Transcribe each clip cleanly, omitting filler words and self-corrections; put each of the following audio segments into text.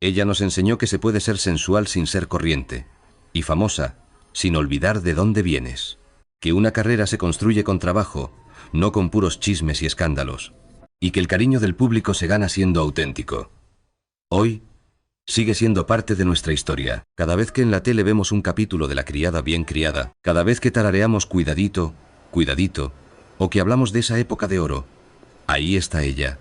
Ella nos enseñó que se puede ser sensual sin ser corriente, y famosa sin olvidar de dónde vienes. Que una carrera se construye con trabajo, no con puros chismes y escándalos. Y que el cariño del público se gana siendo auténtico. Hoy sigue siendo parte de nuestra historia. Cada vez que en la tele vemos un capítulo de La criada bien criada, cada vez que tarareamos cuidadito, cuidadito, o que hablamos de esa época de oro, ahí está ella.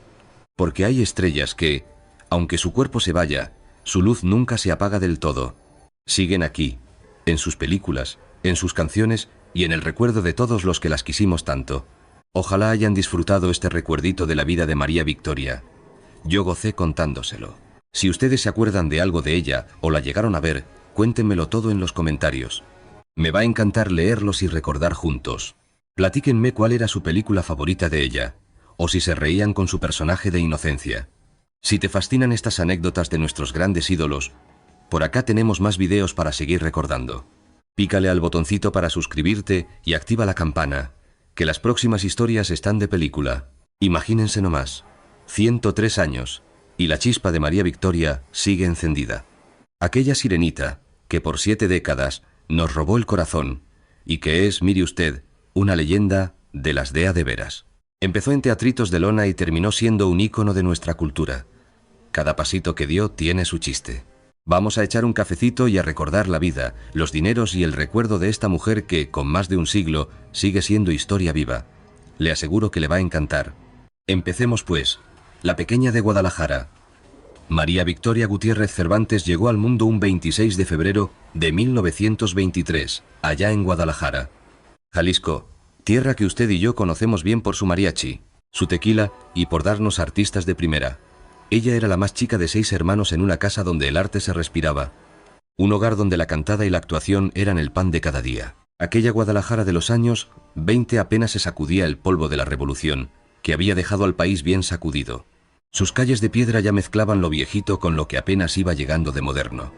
Porque hay estrellas que, aunque su cuerpo se vaya, su luz nunca se apaga del todo. Siguen aquí, en sus películas, en sus canciones y en el recuerdo de todos los que las quisimos tanto. Ojalá hayan disfrutado este recuerdito de la vida de María Victoria. Yo gocé contándoselo. Si ustedes se acuerdan de algo de ella o la llegaron a ver, cuéntenmelo todo en los comentarios. Me va a encantar leerlos y recordar juntos. Platíquenme cuál era su película favorita de ella, o si se reían con su personaje de inocencia. Si te fascinan estas anécdotas de nuestros grandes ídolos, por acá tenemos más videos para seguir recordando. Pícale al botoncito para suscribirte y activa la campana, que las próximas historias están de película. Imagínense nomás, 103 años, y la chispa de María Victoria sigue encendida. Aquella sirenita, que por 7 décadas nos robó el corazón, y que es, mire usted, una leyenda de las de a de veras. Empezó en teatritos de lona y terminó siendo un ícono de nuestra cultura. Cada pasito que dio tiene su chiste. Vamos a echar un cafecito y a recordar la vida, los dineros y el recuerdo de esta mujer que, con más de un siglo, sigue siendo historia viva. Le aseguro que le va a encantar. Empecemos pues. La pequeña de Guadalajara. María Victoria Gutiérrez Cervantes llegó al mundo un 26 de febrero de 1923, allá en Guadalajara, Jalisco, tierra que usted y yo conocemos bien por su mariachi, su tequila y por darnos artistas de primera. Ella era la más chica de 6 hermanos en una casa donde el arte se respiraba. Un hogar donde la cantada y la actuación eran el pan de cada día. Aquella Guadalajara de los años 20 apenas se sacudía el polvo de la revolución, que había dejado al país bien sacudido. Sus calles de piedra ya mezclaban lo viejito con lo que apenas iba llegando de moderno.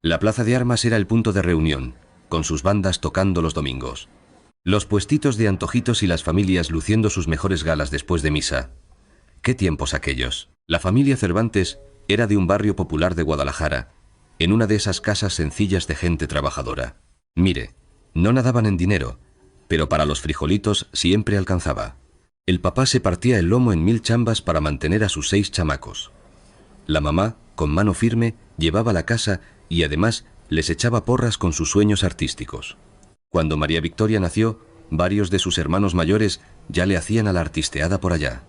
La plaza de armas era el punto de reunión, con sus bandas tocando los domingos. Los puestitos de antojitos y las familias luciendo sus mejores galas después de misa. ¡Qué tiempos aquellos! La familia Cervantes era de un barrio popular de Guadalajara, en una de esas casas sencillas de gente trabajadora. Mire, no nadaban en dinero, pero para los frijolitos siempre alcanzaba. El papá se partía el lomo en 1000 chambas para mantener a sus 6 chamacos. La mamá, con mano firme, llevaba la casa y además les echaba porras con sus sueños artísticos. Cuando María Victoria nació, varios de sus hermanos mayores ya le hacían a la artisteada por allá.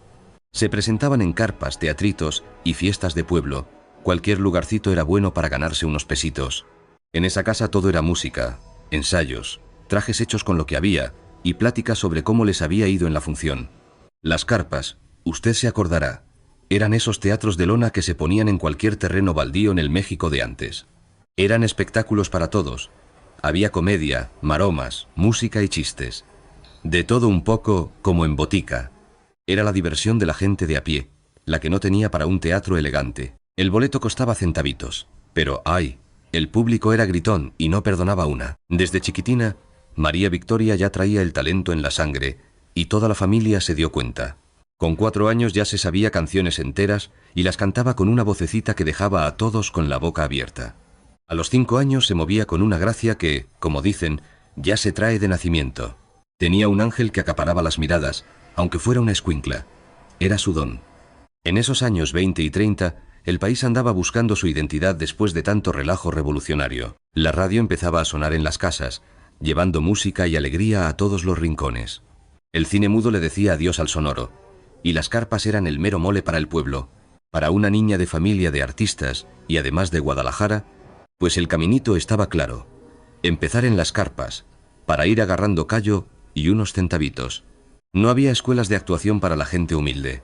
Se presentaban en carpas, teatritos y fiestas de pueblo. Cualquier lugarcito era bueno para ganarse unos pesitos. En esa casa todo era música, ensayos, trajes hechos con lo que había y pláticas sobre cómo les había ido en la función. Las carpas, usted se acordará, eran esos teatros de lona que se ponían en cualquier terreno baldío en el México de antes. Eran espectáculos para todos. Había comedia, maromas, música y chistes. De todo un poco como en botica. Era la diversión de la gente de a pie, la que no tenía para un teatro elegante. El boleto costaba centavitos, pero ¡ay! El público era gritón y no perdonaba una. Desde chiquitina, María Victoria ya traía el talento en la sangre y toda la familia se dio cuenta. Con 4 años ya se sabía canciones enteras y las cantaba con una vocecita que dejaba a todos con la boca abierta. A los 5 años se movía con una gracia que, como dicen, ya se trae de nacimiento. Tenía un ángel que acaparaba las miradas, aunque fuera una escuincla. Era su don. En esos años 20 y 30, el país andaba buscando su identidad después de tanto relajo revolucionario. La radio empezaba a sonar en las casas, llevando música y alegría a todos los rincones. El cine mudo le decía adiós al sonoro, y las carpas eran el mero mole para el pueblo. Para una niña de familia de artistas, y además de Guadalajara, pues el caminito estaba claro. Empezar en las carpas, para ir agarrando callo y unos centavitos. No había escuelas de actuación para la gente humilde.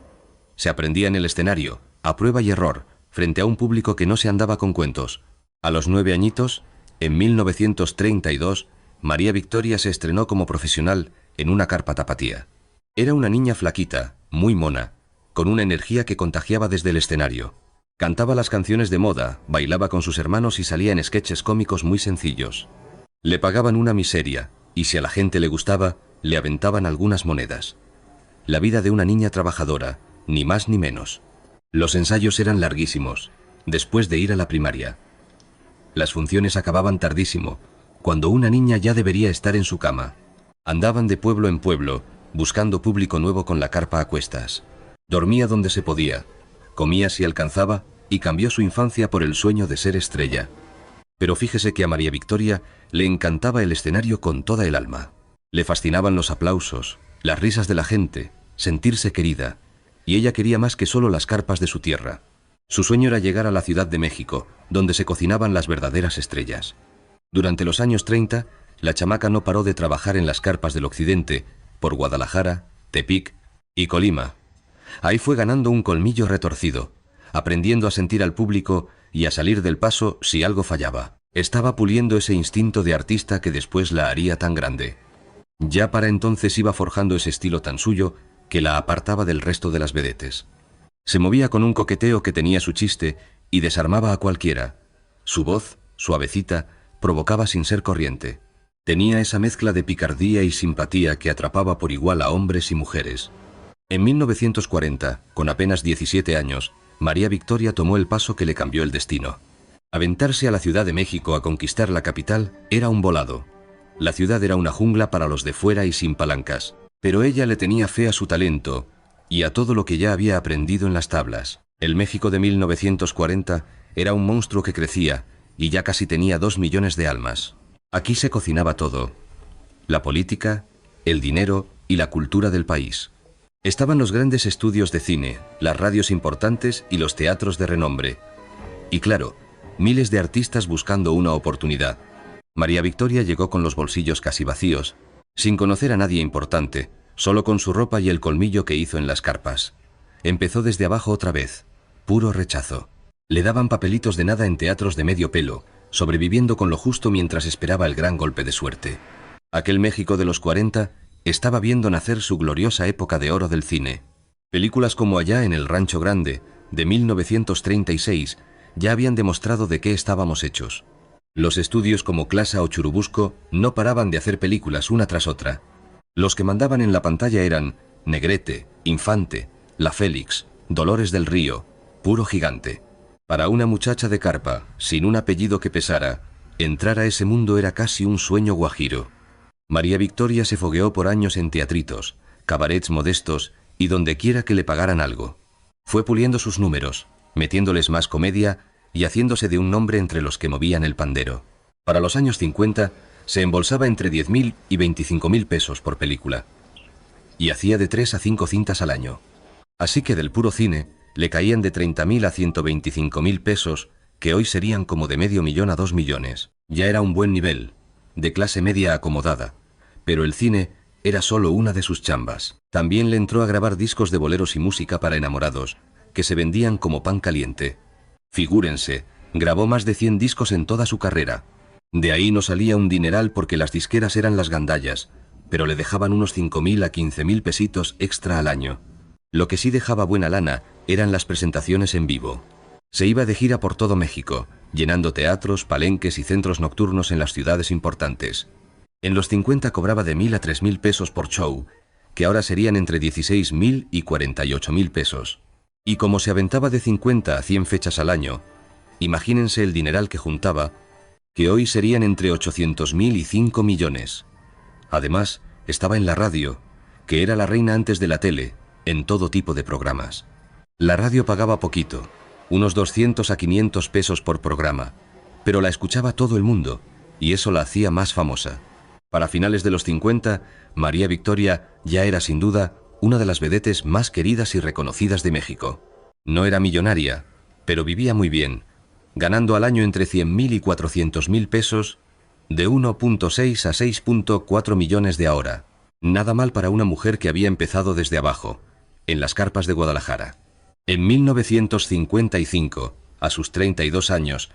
Se aprendía en el escenario, a prueba y error, frente a un público que no se andaba con cuentos. A los 9 añitos, en 1932, María Victoria se estrenó como profesional en una carpa tapatía. Era una niña flaquita, muy mona, con una energía que contagiaba desde el escenario. Cantaba las canciones de moda, bailaba con sus hermanos y salía en sketches cómicos muy sencillos. Le pagaban una miseria, y si a la gente le gustaba, le aventaban algunas monedas. La vida de una niña trabajadora, ni más ni menos. Los ensayos eran larguísimos, después de ir a la primaria. Las funciones acababan tardísimo, cuando una niña ya debería estar en su cama. Andaban de pueblo en pueblo, buscando público nuevo con la carpa a cuestas. Dormía donde se podía, comía si alcanzaba y cambió su infancia por el sueño de ser estrella. Pero fíjese que a María Victoria le encantaba el escenario con toda el alma. Le fascinaban los aplausos, las risas de la gente, sentirse querida, y ella quería más que solo las carpas de su tierra. Su sueño era llegar a la Ciudad de México, donde se cocinaban las verdaderas estrellas. Durante los años 30, la chamaca no paró de trabajar en las carpas del occidente, por Guadalajara, Tepic y Colima. Ahí fue ganando un colmillo retorcido, aprendiendo a sentir al público y a salir del paso si algo fallaba. Estaba puliendo ese instinto de artista que después la haría tan grande. Ya para entonces iba forjando ese estilo tan suyo que la apartaba del resto de las vedetes. Se movía con un coqueteo que tenía su chiste y desarmaba a cualquiera. Su voz, suavecita, provocaba sin ser corriente. Tenía esa mezcla de picardía y simpatía que atrapaba por igual a hombres y mujeres. En 1940, con apenas 17 años, María Victoria tomó el paso que le cambió el destino. Aventarse a la Ciudad de México a conquistar la capital era un volado. La ciudad era una jungla para los de fuera y sin palancas, pero ella le tenía fe a su talento y a todo lo que ya había aprendido en las tablas. El México de 1940 era un monstruo que crecía y ya casi tenía 2 millones de almas. Aquí se cocinaba todo: la política, el dinero y la cultura del país. Estaban los grandes estudios de cine, las radios importantes y los teatros de renombre. Y claro, miles de artistas buscando una oportunidad. María Victoria llegó con los bolsillos casi vacíos, sin conocer a nadie importante, solo con su ropa y el colmillo que hizo en las carpas. Empezó desde abajo otra vez, puro rechazo. Le daban papelitos de nada en teatros de medio pelo, sobreviviendo con lo justo mientras esperaba el gran golpe de suerte. Aquel México de los 40 estaba viendo nacer su gloriosa época de oro del cine. Películas como Allá en el Rancho Grande, de 1936, ya habían demostrado de qué estábamos hechos. Los estudios como Clasa o Churubusco no paraban de hacer películas una tras otra. Los que mandaban en la pantalla eran Negrete, Infante, La Félix, Dolores del Río, puro gigante. Para una muchacha de carpa, sin un apellido que pesara, entrar a ese mundo era casi un sueño guajiro. María Victoria se fogueó por años en teatritos, cabarets modestos y donde quiera que le pagaran algo. Fue puliendo sus números, metiéndoles más comedia y haciéndose de un nombre entre los que movían el pandero. Para los años 50 se embolsaba entre 10.000 y 25.000 pesos por película. Y hacía de 3 a 5 cintas al año. Así que del puro cine le caían de 30.000 a 125.000 pesos, que hoy serían como de $500.000 a 2 millones. Ya era un buen nivel, de clase media acomodada, pero el cine era solo una de sus chambas. También le entró a grabar discos de boleros y música para enamorados, que se vendían como pan caliente. Figúrense, grabó más de 100 discos en toda su carrera. De ahí no salía un dineral porque las disqueras eran las gandallas, pero le dejaban unos 5.000 a 15.000 pesitos extra al año. Lo que sí dejaba buena lana eran las presentaciones en vivo. Se iba de gira por todo México, llenando teatros, palenques y centros nocturnos en las ciudades importantes. En los 50 cobraba de 1.000 a 3.000 pesos por show, que ahora serían entre 16.000 y 48.000 pesos. Y como se aventaba de 50 a 100 fechas al año, imagínense el dineral que juntaba, que hoy serían entre 800.000 y 5 millones. Además, estaba en la radio, que era la reina antes de la tele, en todo tipo de programas. La radio pagaba poquito, unos 200 a 500 pesos por programa, pero la escuchaba todo el mundo, y eso la hacía más famosa. Para finales de los 50, María Victoria ya era sin duda una de las vedetes más queridas y reconocidas de México. No era millonaria, pero vivía muy bien, ganando al año entre 100.000 y 400.000 pesos, de 1.6 a 6.4 millones de ahora. Nada mal para una mujer que había empezado desde abajo, en las carpas de Guadalajara. En 1955, a sus 32 años,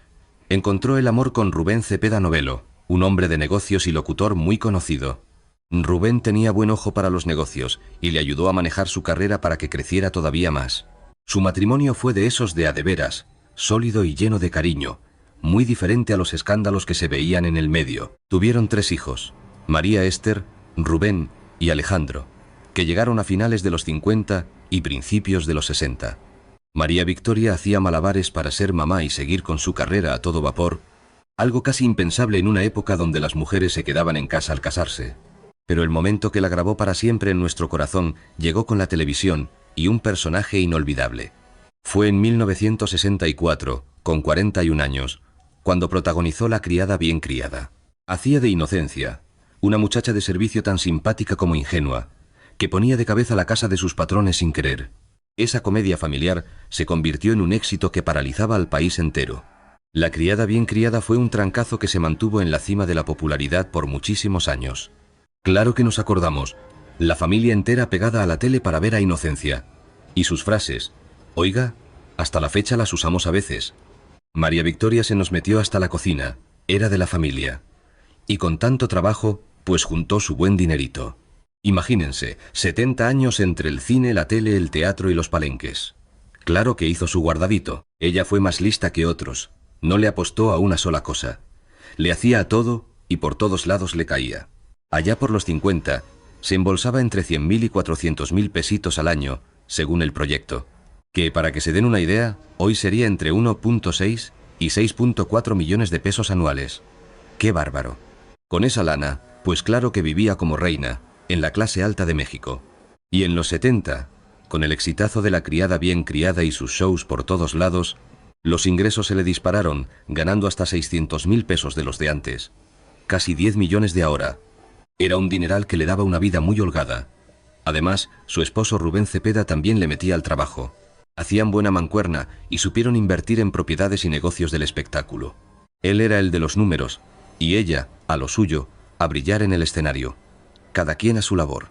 encontró el amor con Rubén Cepeda Novelo, un hombre de negocios y locutor muy conocido. Rubén tenía buen ojo para los negocios y le ayudó a manejar su carrera para que creciera todavía más. Su matrimonio fue de esos de a de veras, sólido y lleno de cariño, muy diferente a los escándalos que se veían en el medio. Tuvieron 3 hijos, María Esther, Rubén y Alejandro, que llegaron a finales de los 50 y principios de los 60. María Victoria hacía malabares para ser mamá y seguir con su carrera a todo vapor, algo casi impensable en una época donde las mujeres se quedaban en casa al casarse. Pero el momento que la grabó para siempre en nuestro corazón llegó con la televisión y un personaje inolvidable. Fue en 1964, con 41 años, cuando protagonizó La criada bien criada. Hacía de Inocencia, una muchacha de servicio tan simpática como ingenua, que ponía de cabeza la casa de sus patrones sin querer. Esa comedia familiar se convirtió en un éxito que paralizaba al país entero. La criada bien criada fue un trancazo que se mantuvo en la cima de la popularidad por muchísimos años. Claro que nos acordamos, la familia entera pegada a la tele para ver a Inocencia. Y sus frases, oiga, hasta la fecha las usamos a veces. María Victoria se nos metió hasta la cocina, era de la familia. Y con tanto trabajo, pues juntó su buen dinerito. Imagínense, 70 años entre el cine, la tele, el teatro y los palenques. Claro que hizo su guardadito. Ella fue más lista que otros. No le apostó a una sola cosa. Le hacía a todo y por todos lados le caía. Allá por los 50, se embolsaba entre 100.000 y 400.000 pesitos al año, según el proyecto. Que, para que se den una idea, hoy sería entre 1,6 y 6,4 millones de pesos anuales. ¡Qué bárbaro! Con esa lana, pues claro que vivía como reina, en la clase alta de México. Y en los 70, con el exitazo de La criada bien criada y sus shows por todos lados, los ingresos se le dispararon, ganando hasta 600.000 pesos de los de antes. Casi 10 millones de ahora. Era un dineral que le daba una vida muy holgada. Además, su esposo Rubén Cepeda también le metía al trabajo. Hacían buena mancuerna y supieron invertir en propiedades y negocios del espectáculo. Él era el de los números, y ella, a lo suyo, a brillar en el escenario. Cada quien a su labor.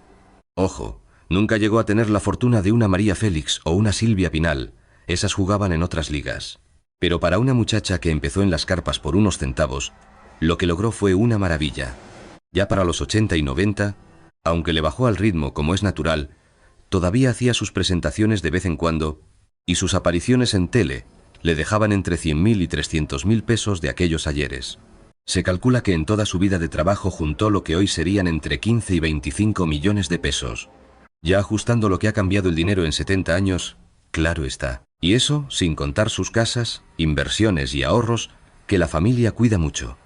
Ojo, nunca llegó a tener la fortuna de una María Félix o una Silvia Pinal. Esas jugaban en otras ligas. Pero para una muchacha que empezó en las carpas por unos centavos, lo que logró fue una maravilla. Ya para los 80 y 90, aunque le bajó al ritmo como es natural, todavía hacía sus presentaciones de vez en cuando, y sus apariciones en tele le dejaban entre 100.000 y 300.000 pesos de aquellos ayeres. Se calcula que en toda su vida de trabajo juntó lo que hoy serían entre 15 y 25 millones de pesos. Ya ajustando lo que ha cambiado el dinero en 70 años, claro está. Y eso sin contar sus casas, inversiones y ahorros que la familia cuida mucho.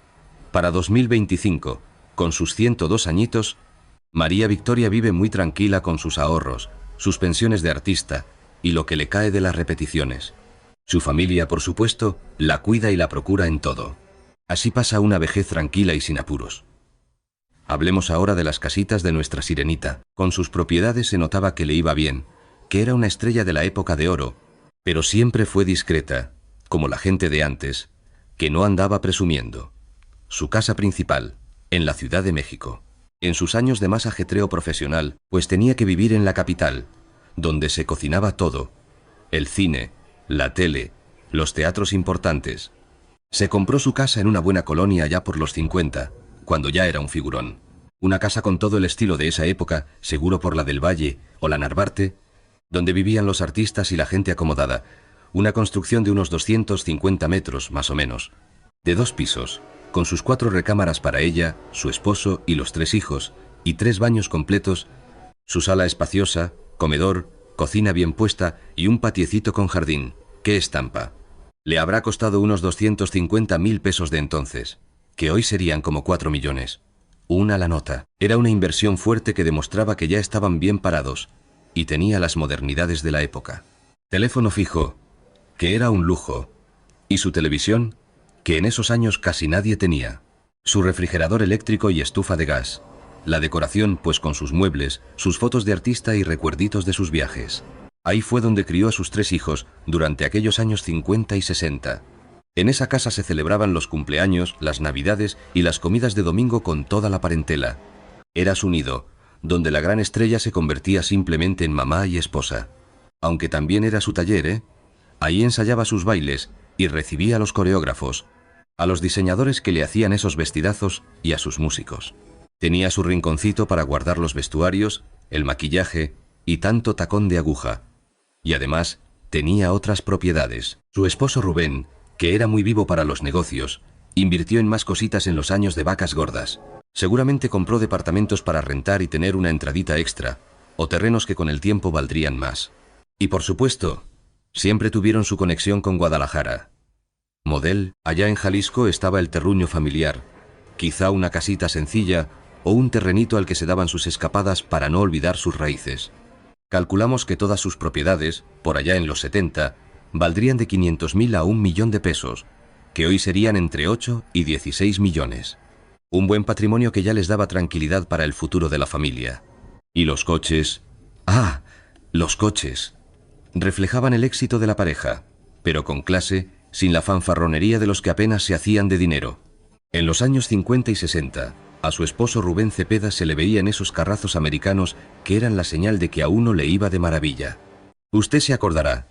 Para 2025, con sus 102 añitos, María Victoria vive muy tranquila con sus ahorros, sus pensiones de artista y lo que le cae de las repeticiones. Su familia, por supuesto, la cuida y la procura en todo. Así pasa una vejez tranquila y sin apuros. Hablemos ahora de las casitas de nuestra Sirenita. Con sus propiedades se notaba que le iba bien, que era una estrella de la época de oro, pero siempre fue discreta, como la gente de antes, que no andaba presumiendo. Su casa principal, en la Ciudad de México. En sus años de más ajetreo profesional, pues tenía que vivir en la capital, donde se cocinaba todo: el cine, la tele, los teatros importantes. Se compró su casa en una buena colonia ya por los 50, cuando ya era un figurón. Una casa con todo el estilo de esa época, seguro por la del Valle o la Narvarte, donde vivían los artistas y la gente acomodada. Una construcción de unos 250 metros, más o menos, de 2 pisos, con sus 4 recámaras para ella, su esposo y los 3 hijos, y 3 baños completos, su sala espaciosa, comedor, cocina bien puesta y un patiecito con jardín. ¡Qué estampa! Le habrá costado unos 250.000 pesos de entonces, que hoy serían como 4 millones. Una la nota. Era una inversión fuerte que demostraba que ya estaban bien parados y tenía las modernidades de la época. Teléfono fijo, que era un lujo, y su televisión, que en esos años casi nadie tenía. Su refrigerador eléctrico y estufa de gas. La decoración, pues con sus muebles, sus fotos de artista y recuerditos de sus viajes. Ahí fue donde crió a sus 3 hijos durante aquellos años 50 y 60. En esa casa se celebraban los cumpleaños, las navidades y las comidas de domingo con toda la parentela. Era su nido, donde la gran estrella se convertía simplemente en mamá y esposa. Aunque también era su taller, ¿eh? Ahí ensayaba sus bailes y recibía a los coreógrafos, a los diseñadores que le hacían esos vestidazos y a sus músicos. Tenía su rinconcito para guardar los vestuarios, el maquillaje y tanto tacón de aguja. Y además, tenía otras propiedades. Su esposo Rubén, que era muy vivo para los negocios, invirtió en más cositas en los años de vacas gordas. Seguramente compró departamentos para rentar y tener una entradita extra, o terrenos que con el tiempo valdrían más. Y por supuesto, Siempre tuvieron su conexión con Guadalajara. Model, allá en Jalisco estaba el terruño familiar, quizá una casita sencilla o un terrenito al que se daban sus escapadas para no olvidar sus raíces. Calculamos que todas sus propiedades, por allá en los 70, valdrían de 500.000 a 1 millón de pesos, que hoy serían entre 8 y 16 millones. Un buen patrimonio que ya les daba tranquilidad para el futuro de la familia. Y los coches... ¡Ah! Los coches. Reflejaban el éxito de la pareja, pero con clase, sin la fanfarronería de los que apenas se hacían de dinero. En los años 50 y 60, a su esposo Rubén Cepeda se le veía en esos carrazos americanos que eran la señal de que a uno le iba de maravilla. Usted se acordará,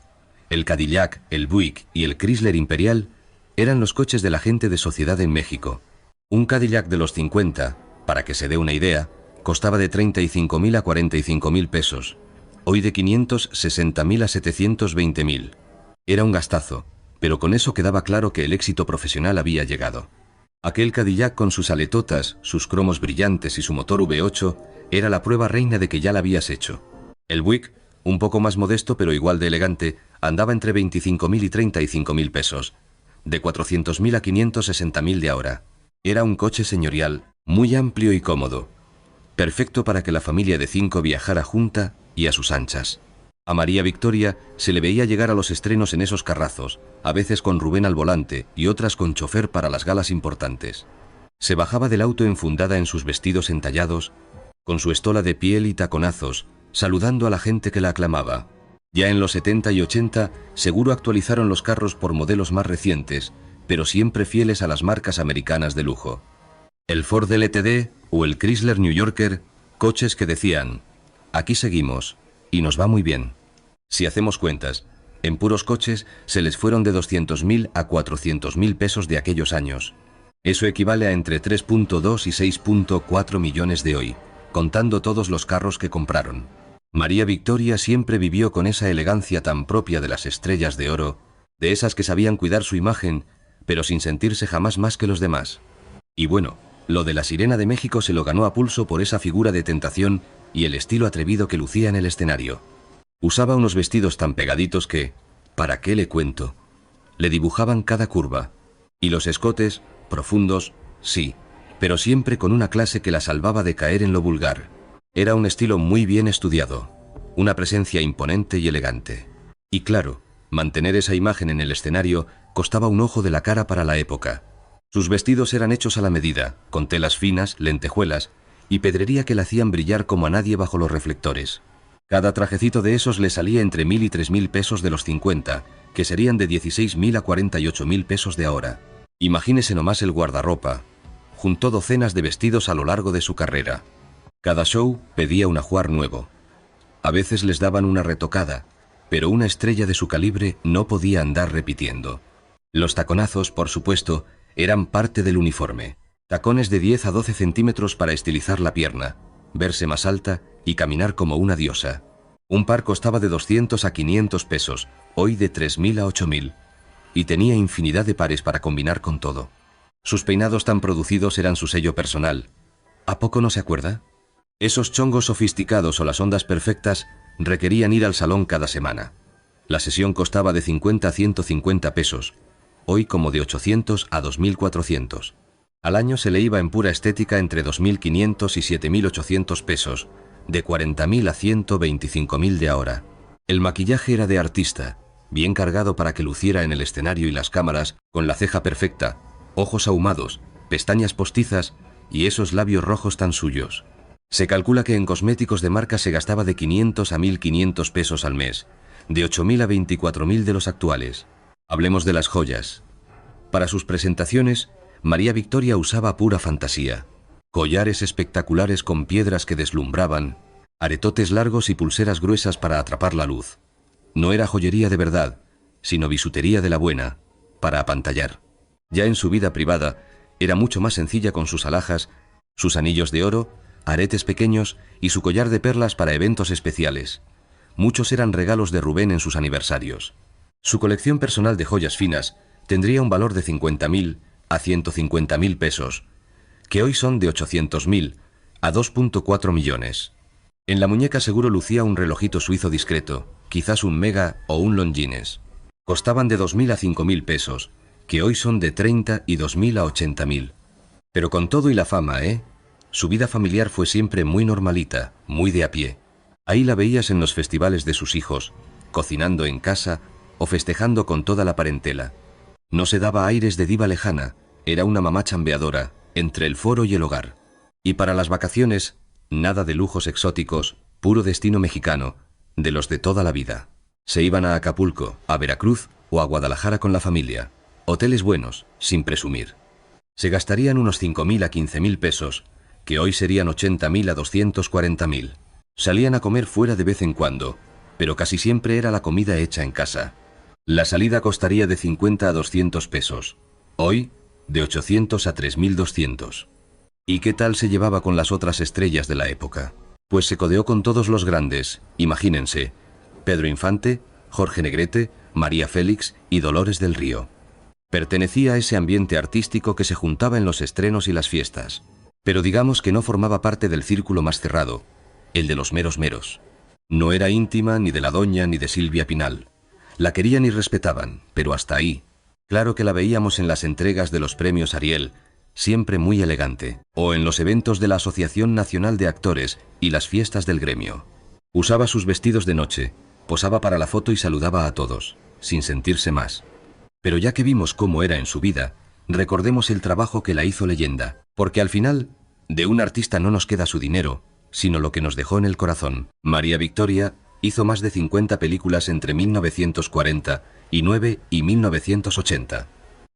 el Cadillac, el Buick y el Chrysler Imperial eran los coches de la gente de sociedad en México. Un Cadillac de los 50, para que se dé una idea, costaba de 35.000 a 45.000 pesos, hoy de 560.000 a 720.000. Era un gastazo, pero con eso quedaba claro que el éxito profesional había llegado. Aquel Cadillac con sus aletotas, sus cromos brillantes y su motor V8 era la prueba reina de que ya la habías hecho. El Buick, un poco más modesto pero igual de elegante, andaba entre 25.000 y 35.000 pesos, de 400.000 a 560.000 de ahora. Era un coche señorial, muy amplio y cómodo, perfecto para que la familia de 5 viajara junta y a sus anchas. A María Victoria se le veía llegar a los estrenos en esos carrazos, a veces con Rubén al volante y otras con chofer para las galas importantes. Se bajaba del auto enfundada en sus vestidos entallados, con su estola de piel y taconazos, saludando a la gente que la aclamaba. Ya en los 70 y 80 seguro actualizaron los carros por modelos más recientes, pero siempre fieles a las marcas americanas de lujo. El Ford LTD o el Chrysler New Yorker, coches que decían, aquí seguimos, y nos va muy bien. Si hacemos cuentas, en puros coches se les fueron de 200.000 a 400.000 pesos de aquellos años. Eso equivale a entre 3.2 y 6.4 millones de hoy, contando todos los carros que compraron. María Victoria siempre vivió con esa elegancia tan propia de las estrellas de oro, de esas que sabían cuidar su imagen, pero sin sentirse jamás más que los demás. Y bueno, lo de la Sirena de México se lo ganó a pulso por esa figura de tentación y el estilo atrevido que lucía en el escenario. Usaba unos vestidos tan pegaditos que, ¿para qué le cuento?, le dibujaban cada curva. Y los escotes, profundos, sí, pero siempre con una clase que la salvaba de caer en lo vulgar. Era un estilo muy bien estudiado, una presencia imponente y elegante. Y claro, mantener esa imagen en el escenario costaba un ojo de la cara para la época. Sus vestidos eran hechos a la medida, con telas finas, lentejuelas y pedrería que la hacían brillar como a nadie bajo los reflectores. Cada trajecito de esos le salía entre 1.000 y 3.000 pesos de los 50, que serían de 16.000 a 48.000 pesos de ahora. Imagínese nomás el guardarropa. Juntó docenas de vestidos a lo largo de su carrera. Cada show pedía un ajuar nuevo. A veces les daban una retocada, pero una estrella de su calibre no podía andar repitiendo. Los taconazos, por supuesto, eran parte del uniforme. Tacones de 10 a 12 centímetros para estilizar la pierna, verse más alta y caminar como una diosa. Un par costaba de 200 a 500 pesos, hoy de 3.000 a 8.000, y tenía infinidad de pares para combinar con todo. Sus peinados tan producidos eran su sello personal. ¿A poco no se acuerda? Esos chongos sofisticados o las ondas perfectas requerían ir al salón cada semana. La sesión costaba de 50 a 150 pesos, hoy como de 800 a 2.400. Al año se le iba en pura estética entre 2.500 y 7.800 pesos, de 40.000 a 125.000 de ahora. El maquillaje era de artista, bien cargado para que luciera en el escenario y las cámaras, con la ceja perfecta, ojos ahumados, pestañas postizas y esos labios rojos tan suyos. Se calcula que en cosméticos de marca se gastaba de 500 a 1.500 pesos al mes, de 8.000 a 24.000 de los actuales. Hablemos de las joyas. Para sus presentaciones, María Victoria usaba pura fantasía. Collares espectaculares con piedras que deslumbraban, aretotes largos y pulseras gruesas para atrapar la luz. No era joyería de verdad, sino bisutería de la buena, para apantallar. Ya en su vida privada, era mucho más sencilla con sus alhajas, sus anillos de oro, aretes pequeños y su collar de perlas para eventos especiales. Muchos eran regalos de Rubén en sus aniversarios. Su colección personal de joyas finas tendría un valor de 50.000 a 150.000 pesos, que hoy son de 800.000 a 2.4 millones. En la muñeca seguro lucía un relojito suizo discreto, quizás un Mega o un Longines. Costaban de 2.000 a 5.000 pesos, que hoy son de 30 y 2.000 a 80.000. Pero con todo y la fama, su vida familiar fue siempre muy normalita, muy de a pie. Ahí la veías en los festivales de sus hijos, cocinando en casa o festejando con toda la parentela. No se daba aires de diva lejana, era una mamá chambeadora, entre el foro y el hogar. Y para las vacaciones, nada de lujos exóticos, puro destino mexicano, de los de toda la vida. Se iban a Acapulco, a Veracruz o a Guadalajara con la familia. Hoteles buenos, sin presumir. Se gastarían unos 5.000 a 15.000 pesos, que hoy serían 80.000 a 240.000. Salían a comer fuera de vez en cuando, pero casi siempre era la comida hecha en casa. La salida costaría de 50 a 200 pesos. Hoy, de 800 a 3.200. ¿Y qué tal se llevaba con las otras estrellas de la época? Pues se codeó con todos los grandes, imagínense. Pedro Infante, Jorge Negrete, María Félix y Dolores del Río. Pertenecía a ese ambiente artístico que se juntaba en los estrenos y las fiestas. Pero digamos que no formaba parte del círculo más cerrado, el de los meros meros. No era íntima ni de la doña ni de Silvia Pinal. La querían y respetaban, pero hasta ahí. Claro que la veíamos en las entregas de los premios Ariel, siempre muy elegante, o en los eventos de la Asociación Nacional de Actores y las fiestas del gremio. Usaba sus vestidos de noche, posaba para la foto y saludaba a todos, sin sentirse más. Pero ya que vimos cómo era en su vida, recordemos el trabajo que la hizo leyenda, porque al final, de un artista no nos queda su dinero, sino lo que nos dejó en el corazón. María Victoria hizo más de 50 películas entre 1949 y 1980.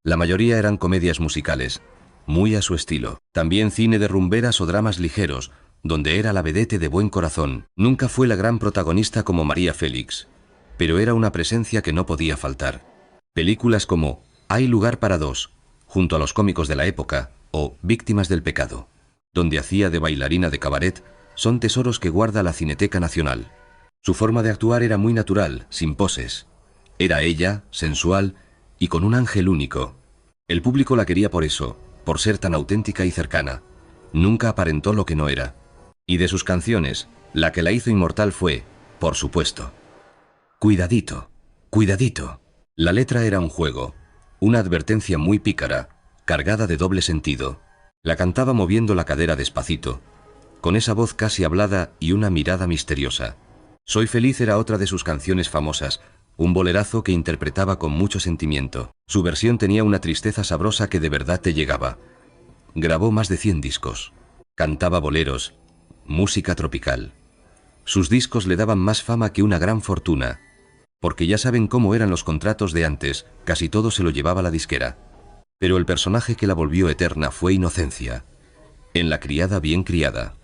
La mayoría eran comedias musicales, muy a su estilo. También cine de rumberas o dramas ligeros, donde era la vedette de buen corazón. Nunca fue la gran protagonista como María Félix, pero era una presencia que no podía faltar. Películas como Hay lugar para dos, junto a los cómicos de la época, o Víctimas del pecado, donde hacía de bailarina de cabaret, son tesoros que guarda la Cineteca Nacional. Su forma de actuar era muy natural, sin poses. Era ella, sensual y con un ángel único. El público la quería por eso, por ser tan auténtica y cercana. Nunca aparentó lo que no era. Y de sus canciones, la que la hizo inmortal fue, por supuesto, Cuidadito, cuidadito. La letra era un juego, una advertencia muy pícara, cargada de doble sentido. La cantaba moviendo la cadera despacito, con esa voz casi hablada y una mirada misteriosa. Soy feliz era otra de sus canciones famosas, un bolerazo que interpretaba con mucho sentimiento. Su versión tenía una tristeza sabrosa que de verdad te llegaba. Grabó más de 100 discos. Cantaba boleros, música tropical. Sus discos le daban más fama que una gran fortuna, porque ya saben cómo eran los contratos de antes, casi todo se lo llevaba la disquera. Pero el personaje que la volvió eterna fue Inocencia, en La criada bien criada.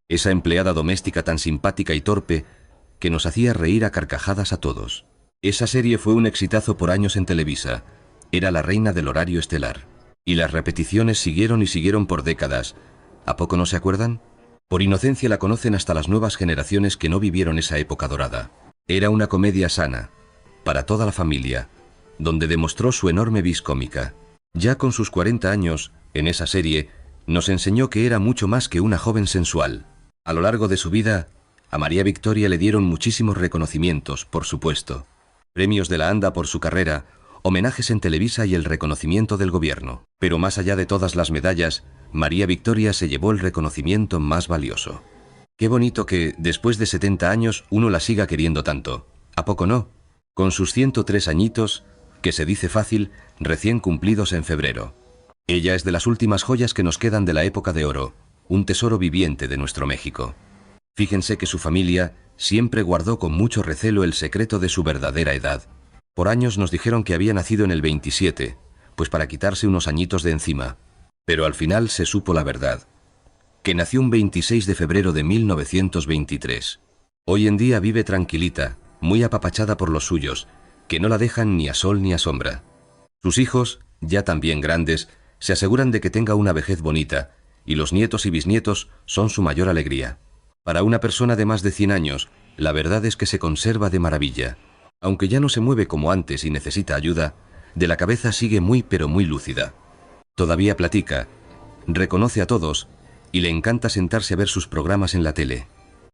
Esa empleada doméstica tan simpática y torpe que nos hacía reír a carcajadas a todos. Esa serie fue un exitazo por años en Televisa. Era la reina del horario estelar. Y las repeticiones siguieron y siguieron por décadas. ¿A poco no se acuerdan? Por Inocencia la conocen hasta las nuevas generaciones que no vivieron esa época dorada. Era una comedia sana, para toda la familia, donde demostró su enorme vis cómica. Ya con sus 40 años, en esa serie, nos enseñó que era mucho más que una joven sensual. A lo largo de su vida, a María Victoria le dieron muchísimos reconocimientos, por supuesto. Premios de la ANDA por su carrera, homenajes en Televisa y el reconocimiento del gobierno. Pero más allá de todas las medallas, María Victoria se llevó el reconocimiento más valioso. Qué bonito que, después de 70 años, uno la siga queriendo tanto. ¿A poco no? Con sus 103 añitos, que se dice fácil, recién cumplidos en febrero. Ella es de las últimas joyas que nos quedan de la época de oro, un tesoro viviente de nuestro México. Fíjense que su familia siempre guardó con mucho recelo el secreto de su verdadera edad. Por años nos dijeron que había nacido en el 27, pues para quitarse unos añitos de encima. Pero al final se supo la verdad, que nació un 26 de febrero de 1923. Hoy en día vive tranquilita, muy apapachada por los suyos, que no la dejan ni a sol ni a sombra. Sus hijos, ya también grandes, se aseguran de que tenga una vejez bonita, y los nietos y bisnietos son su mayor alegría. Para una persona de más de 100 años, la verdad es que se conserva de maravilla. Aunque ya no se mueve como antes y necesita ayuda, de la cabeza sigue muy pero muy lúcida. Todavía platica, reconoce a todos, y le encanta sentarse a ver sus programas en la tele.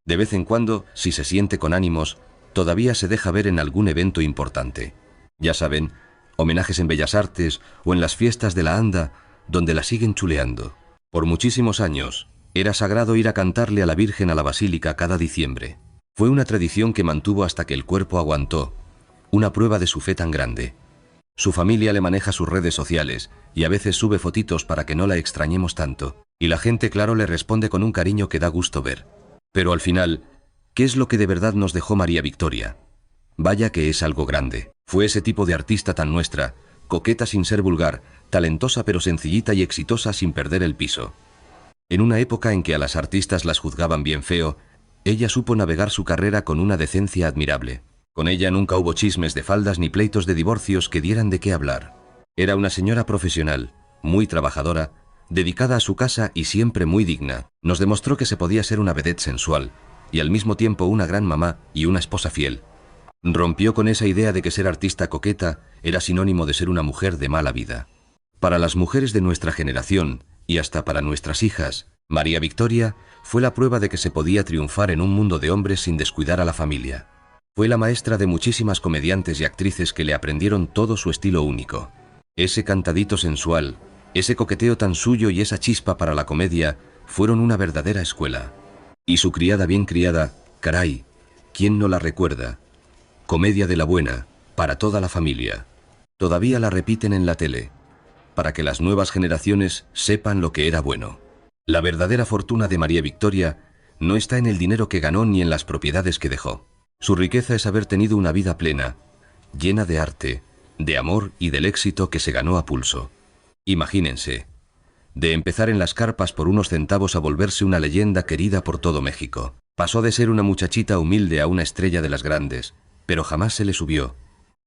De vez en cuando, si se siente con ánimos, todavía se deja ver en algún evento importante. Ya saben, homenajes en Bellas Artes o en las fiestas de la Anda, donde la siguen chuleando. Por muchísimos años, era sagrado ir a cantarle a la Virgen a la Basílica cada diciembre. Fue una tradición que mantuvo hasta que el cuerpo aguantó, una prueba de su fe tan grande. Su familia le maneja sus redes sociales y a veces sube fotitos para que no la extrañemos tanto. Y la gente, claro, le responde con un cariño que da gusto ver. Pero al final, ¿qué es lo que de verdad nos dejó María Victoria? Vaya que es algo grande. Fue ese tipo de artista tan nuestra, coqueta sin ser vulgar, talentosa pero sencillita y exitosa sin perder el piso. En una época en que a las artistas las juzgaban bien feo, ella supo navegar su carrera con una decencia admirable. Con ella nunca hubo chismes de faldas ni pleitos de divorcios que dieran de qué hablar. Era una señora profesional, muy trabajadora, dedicada a su casa y siempre muy digna. Nos demostró que se podía ser una vedette sensual y al mismo tiempo una gran mamá y una esposa fiel. Rompió con esa idea de que ser artista coqueta era sinónimo de ser una mujer de mala vida. Para las mujeres de nuestra generación, y hasta para nuestras hijas, María Victoria fue la prueba de que se podía triunfar en un mundo de hombres sin descuidar a la familia. Fue la maestra de muchísimas comediantes y actrices que le aprendieron todo su estilo único. Ese cantadito sensual, ese coqueteo tan suyo y esa chispa para la comedia fueron una verdadera escuela. Y su criada bien criada, caray, ¿quién no la recuerda? Comedia de la buena, para toda la familia. Todavía la repiten en la tele, para que las nuevas generaciones sepan lo que era bueno. La verdadera fortuna de María Victoria no está en el dinero que ganó ni en las propiedades que dejó. Su riqueza es haber tenido una vida plena, llena de arte, de amor y del éxito que se ganó a pulso. Imagínense, de empezar en las carpas por unos centavos a volverse una leyenda querida por todo México. Pasó de ser una muchachita humilde a una estrella de las grandes, pero jamás se le subió,